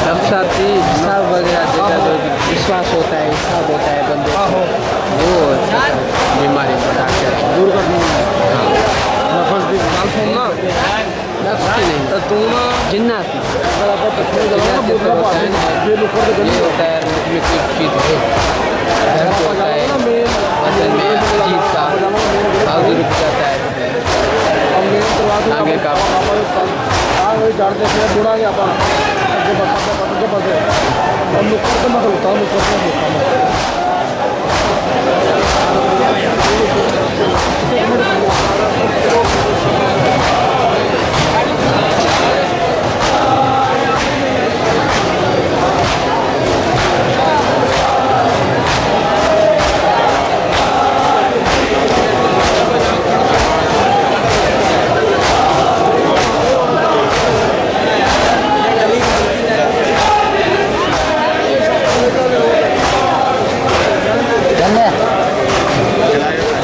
नफसाती हिसाब वगैरह देता जो विश्वास होता है, हिसाब होता है बंदे का, वो बीमारी बढ़ा के दूर कर दूँगा नफस की गाल सुनना नफ्स की नहीं, तो तू ना जिन्नात की। अगर आप पछले जमाना जिन्नात बोलना होता है ना, ये लोग कर दे ये होता है मुझमें कोई चीज़ हो, दर्द होता है बदन में, अजीब सा भाव रुक जाता है, आगे का जाते थे बुढ़ा गया अपन आगे बताते बताते बताते हम लोग करते मत होता हम लोग करते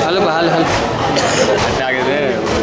हल हल हल आगे से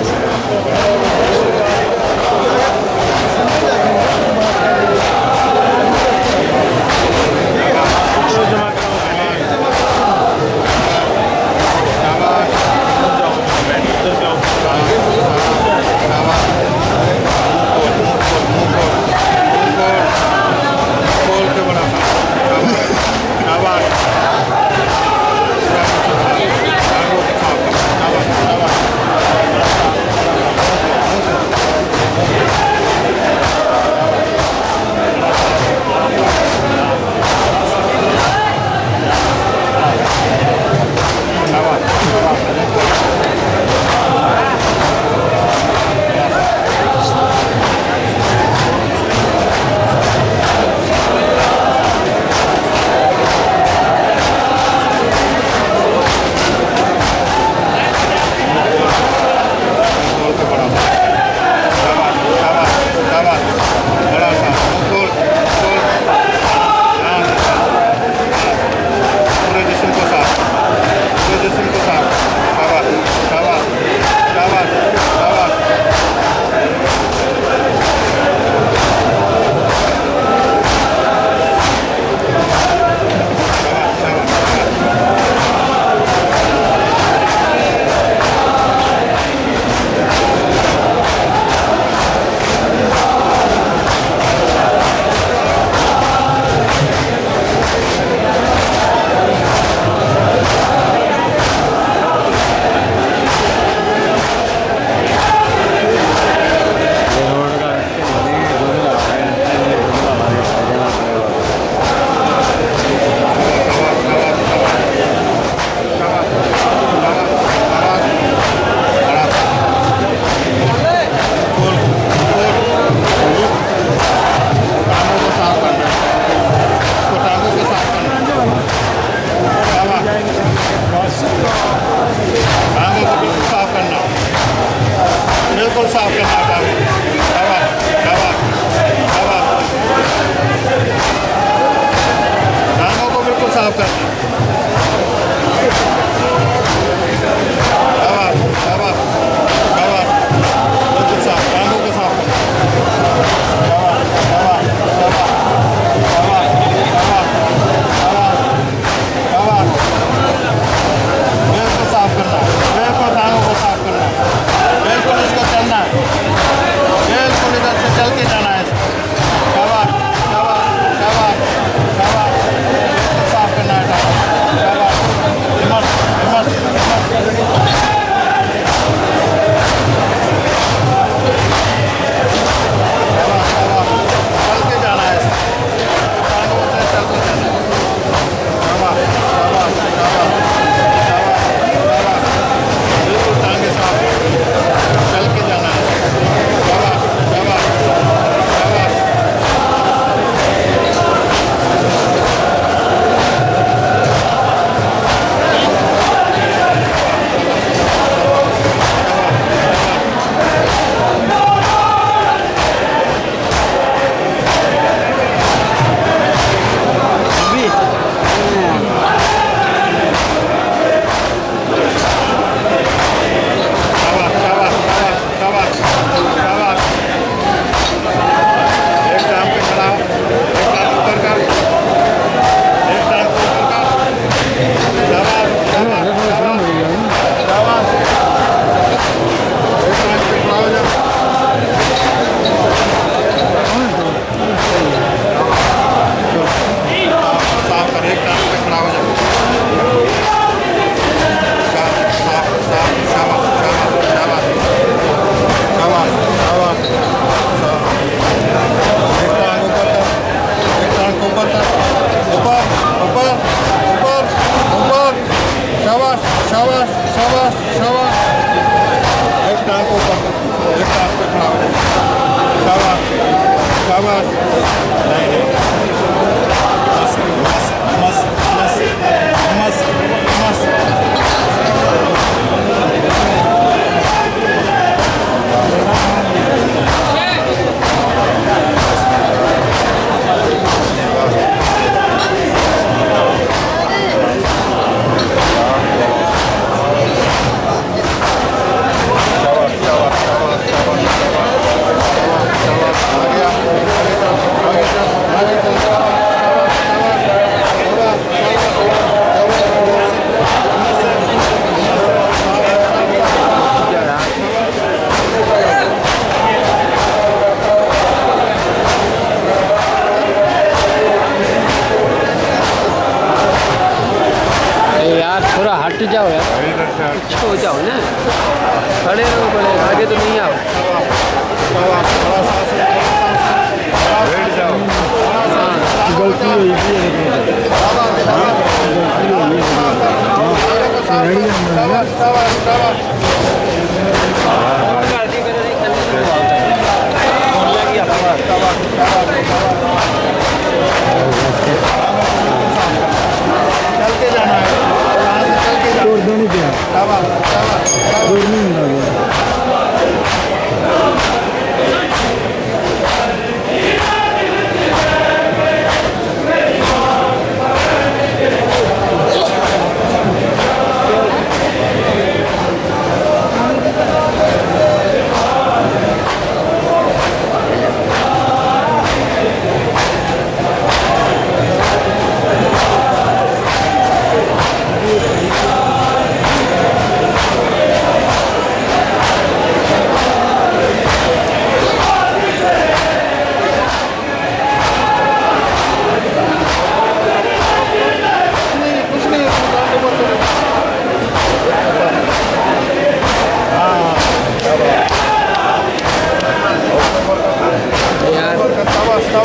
शाबाश मस्त मस्त मस्त मस्त यार थोड़ा हट जाओ यार, पीछे हो जाओ ना, खड़े रहो, बड़े आगे तो नहीं आओ। बैठ जाओ गलती हुई थी चल के जाना है तोड़ दो नहीं दिया तोड़ नहीं मिला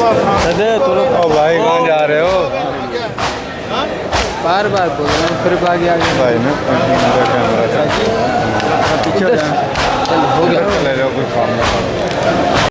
ओ भाई कहाँ जा रहे हो बार बार बोल रहा हूँ, फिर आगे आगे भाई ने कैमरा इधर